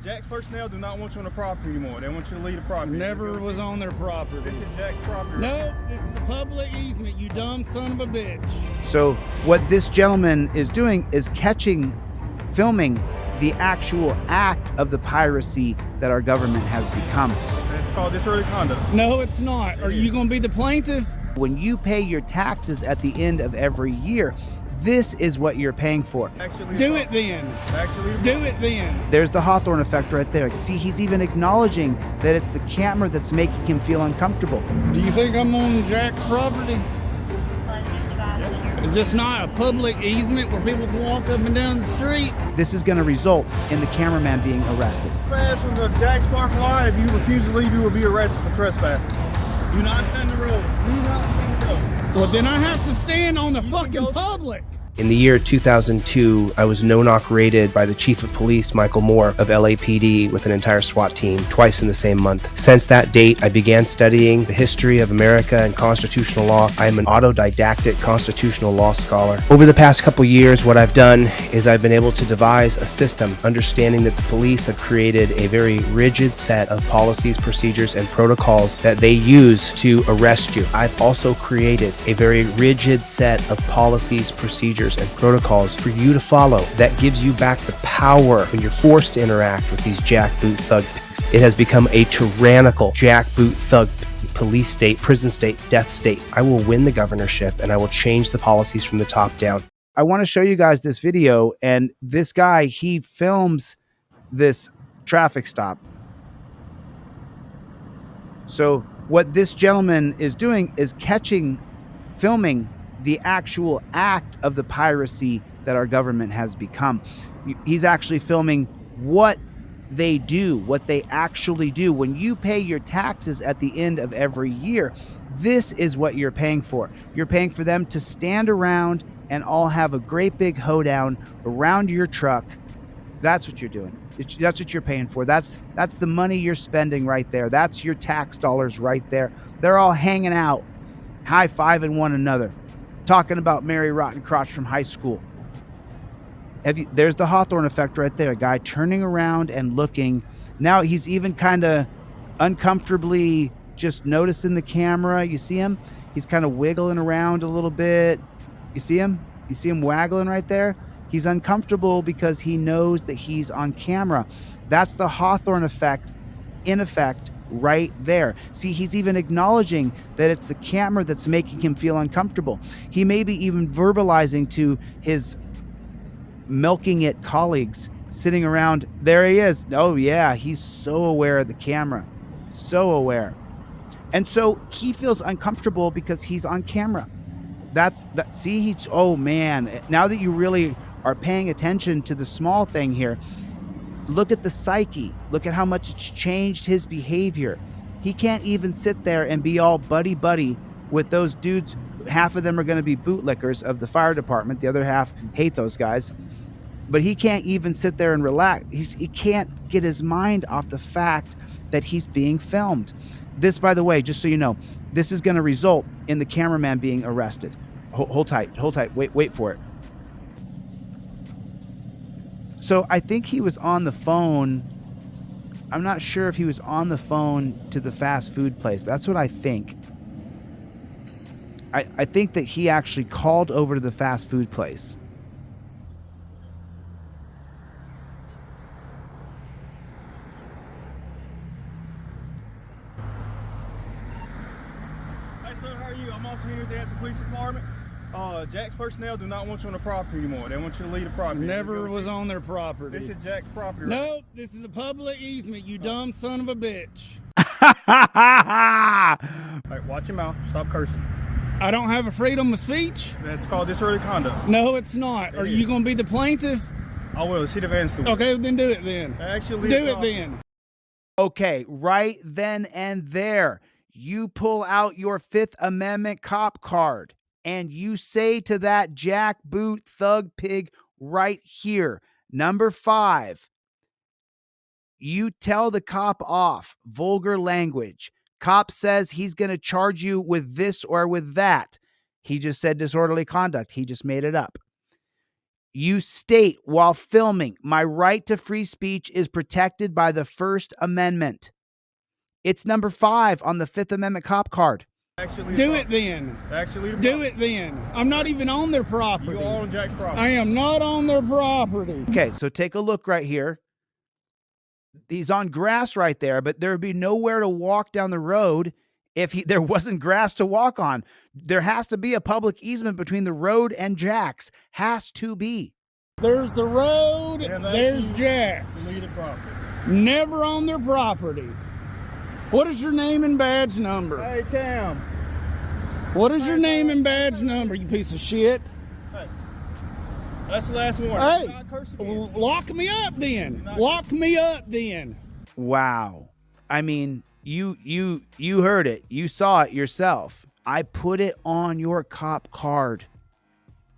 Jack's personnel do not want you on the property anymore. They want you to leave the property. Never was on their property. This is Jack's property. No, this is a public easement, you dumb son of a bitch. So what this gentleman is doing is filming the actual act of the piracy that our government has become. It's called disorderly conduct. No, it's not. Are you going to be the plaintiff? When you pay your taxes at the end of every year, this is what you're paying for. Do it then. Do it then. There's the Hawthorne effect right there. See, he's even acknowledging that it's the camera that's making him feel uncomfortable. Do you think I'm on Jack's property? Is this not a public easement where people can walk up and down the street? This is going to result in the cameraman being arrested. Trespass from the Jack's parking lot. If you refuse to leave, you will be arrested for trespassing. Do not stand the road. Do not stand the road. Well, then I have to stand on the fucking public. In the year 2002, I was no-knock raided by the Chief of Police, Michael Moore, of LAPD with an entire SWAT team, twice in the same month. Since that date, I began studying the history of America and constitutional law. I am an autodidactic constitutional law scholar. Over the past couple years, what I've done is I've been able to devise a system, understanding that the police have created a very rigid set of policies, procedures, and protocols that they use to arrest you. I've also created a very rigid set of policies, procedures, and protocols for you to follow that gives you back the power when you're forced to interact with these jackboot thug pigs. It has become a tyrannical jackboot thug police state, prison state, death state. I will win the governorship and I will change the policies from the top down. I want to show you guys this video, and this guy, he films this traffic stop. So what this gentleman is doing is filming the actual act of the piracy that our government has become. He's actually filming what they do, what they actually do. When you pay your taxes at the end of every year, this is what you're paying for. You're paying for them to stand around and all have a great big hoedown around your truck. That's what you're doing. That's what you're paying for. That's the money you're spending right there. That's your tax dollars right there. They're all hanging out, high-fiving one another, talking about Mary Rotten Crotch from high school. There's the Hawthorne effect right there. A guy turning around and looking. Now he's even kind of uncomfortably just noticing the camera. You see him? He's kind of wiggling around a little bit. You see him? You see him waggling right there? He's uncomfortable because he knows that he's on camera. That's the Hawthorne effect in effect right there. See, he's even acknowledging that it's the camera that's making him feel uncomfortable. He may be even verbalizing to his milking it colleagues sitting around. There he is. Oh yeah, he's so aware of the camera. So aware. And so he feels uncomfortable because he's on camera. See, he's, oh man, now that you really are paying attention to the small thing here, look at the psyche. Look at how much it's changed his behavior. He can't even sit there and be all buddy-buddy with those dudes. Half of them are going to be bootlickers of the fire department. The other half hate those guys. But he can't even sit there and relax. He can't get his mind off the fact that he's being filmed. This, by the way, just so you know, this is going to result in the cameraman being arrested. Hold tight. Wait for it. So I think he was on the phone. I'm not sure if he was on the phone to the fast food place. That's what I think. I think that he actually called over to the fast food place. Hey sir, how are you? I'm also here with the Police Department. Jack's personnel do not want you on the property anymore. They want you to leave the property. Never was on their property. This is Jack's property. Nope, this is a public easement, you dumb son of a bitch. All right, watch your mouth. Stop cursing. I don't have a freedom of speech? That's called disorderly conduct. No, it's not. Are you going to be the plaintiff? I will. See the van store. Okay, then do it then. Actually, do it then. Okay, right then and there, you pull out your Fifth Amendment cop card and you say to that jackboot thug pig right here, number 5, you tell the cop off, vulgar language. Cop says he's going to charge you with this or with that. He just said disorderly conduct. He just made it up. You state while filming, my right to free speech is protected by the First Amendment. It's number 5 on the Fifth Amendment cop card. Do it then. Do it then. I'm not even on their property. You are on Jack's property. I am not on their property. Okay, so take a look right here. He's on grass right there, but there would be nowhere to walk down the road if there wasn't grass to walk on. There has to be a public easement between the road and Jack's. Has to be. There's the road, Yeah, there's Jack's. Deleted property. Never on their property. What is your name and badge number? Hey, Cam. What is your name and badge number, you piece of shit? Hey. That's the last one. Hey, Do not curse again. lock me up then. Lock me up then. Wow. I mean, you heard it. You saw it yourself. I put it on your cop card.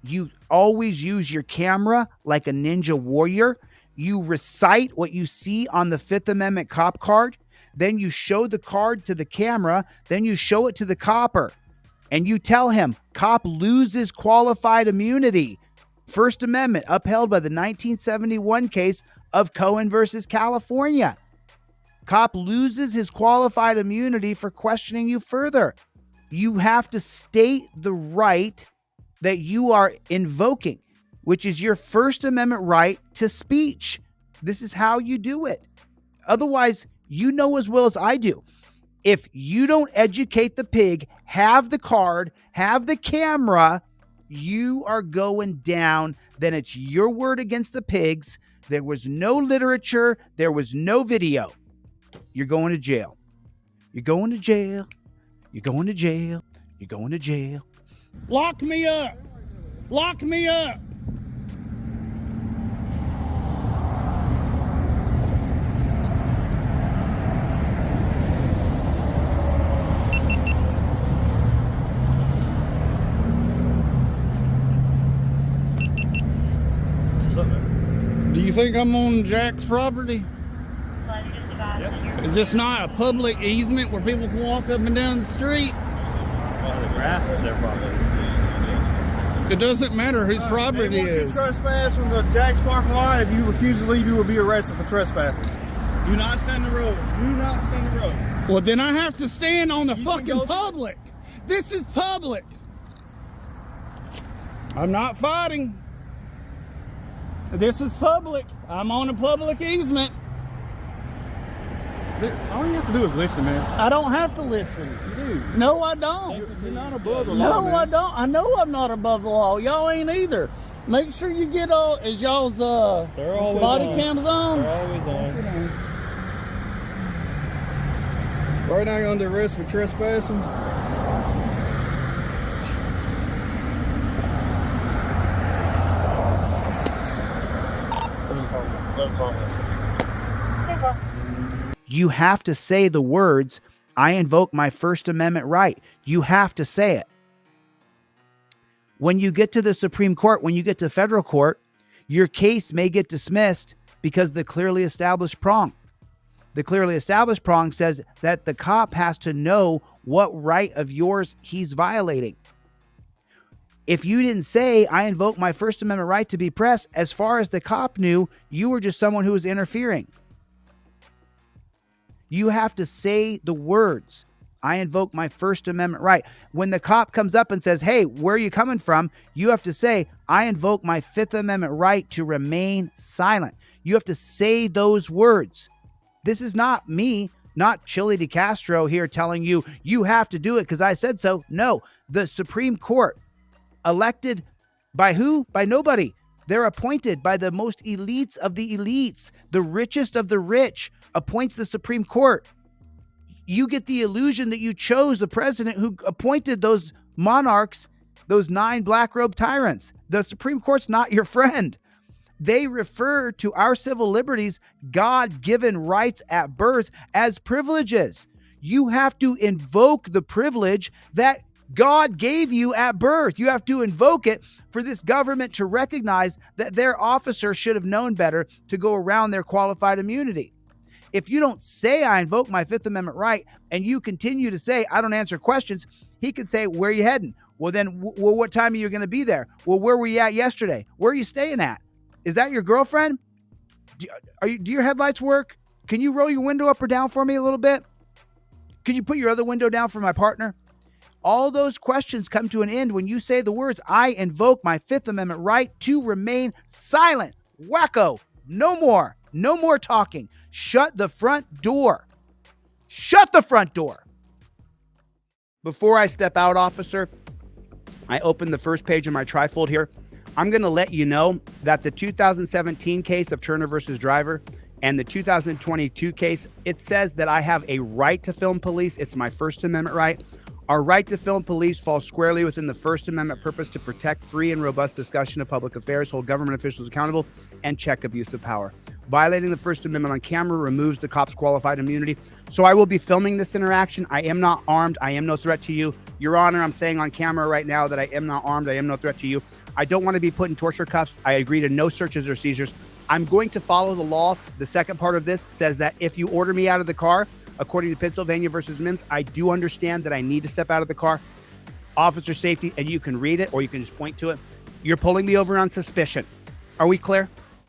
You always use your camera like a ninja warrior. You recite what you see on the Fifth Amendment cop card. Then you show the card to the camera. Then you show it to the copper. And you tell him, cop loses qualified immunity. First Amendment upheld by the 1971 case of Cohen versus California. Cop loses his qualified immunity for questioning you further. You have to state the right that you are invoking, which is your First Amendment right to speech. This is how you do it. Otherwise, you know as well as I do, if you don't educate the pig, have the card, have the camera, you are going down. Then it's your word against the pigs. There was no literature. There was no video. You're going to jail. You're going to jail. You're going to jail. You're going to jail. Lock me up. Lock me up. Do you think I'm on Jack's property? Yep. Is this not a public easement where people can walk up and down the street? Well, the grass is their property. It doesn't matter whose property Hey, it once is. you trespass from the Jack's parking lot, if you refuse to leave, you will be arrested for trespassing. Do not stand the road. Do not stand the road. Well, then I have to stand on the You can fucking go- public. This is public. I'm not fighting. This is public. I'm on a public easement. All you have to do is listen, man. I don't have to listen. You do. No, I don't. You're not above the law, No, man. I don't. I know I'm not above the law. Y'all ain't either. Make sure you get all, is y'all's They're always body on. cams on? They're always on. Right now you're under arrest for trespassing. You have to say the words, I invoke my First Amendment right. You have to say it. When you get to the Supreme Court, when you get to federal court, your case may get dismissed because the clearly established prong. The clearly established prong says that the cop has to know what right of yours he's violating. If you didn't say, I invoke my First Amendment right to be pressed, as far as the cop knew, you were just someone who was interfering. You have to say the words, I invoke my First Amendment right. When the cop comes up and says, hey, where are you coming from? You have to say, I invoke my Fifth Amendment right to remain silent. You have to say those words. This is not me, not Chili DeCastro here telling you, you have to do it because I said so. No, the Supreme Court, elected by who? By nobody. They're appointed by the most elites of the elites. The richest of the rich appoints the Supreme Court. You get the illusion that you chose the president who appointed those monarchs, those 9 black robe tyrants. The Supreme Court's not your friend. They refer to our civil liberties, God-given rights at birth, as privileges. You have to invoke the privilege that God gave you at birth. You have to invoke it for this government to recognize that their officer should have known better to go around their qualified immunity. If you don't say, I invoke my Fifth Amendment right, and you continue to say, I don't answer questions, he could say, where are you heading? Well, then, what time are you going to be there? Well, where were you at yesterday? Where are you staying at? Is that your girlfriend? Do your headlights work? Can you roll your window up or down for me a little bit? Can you put your other window down for my partner? All those questions come to an end when you say the words, I invoke my Fifth Amendment right to remain silent. Wacko. No more talking. Shut the front door. Shut the front door. Before I step out, officer, I open the first page of my trifold here. I'm going to let you know that the 2017 case of Turner versus Driver and the 2022 case, it says that I have a right to film police. It's my First Amendment right. Our right to film police falls squarely within the First Amendment purpose to protect free and robust discussion of public affairs, hold government officials accountable, and check abuse of power. Violating the First Amendment on camera removes the cop's qualified immunity. So I will be filming this interaction. I am not armed. I am no threat to you. Your Honor, I'm saying on camera right now that I am not armed. I am no threat to you. I don't want to be put in torture cuffs. I agree to no searches or seizures. I'm going to follow the law. The second part of this says that if you order me out of the car, according to Pennsylvania versus Mims, I do understand that I need to step out of the car. Officer safety, and you can read it or you can just point to it. You're pulling me over on suspicion. Are we clear?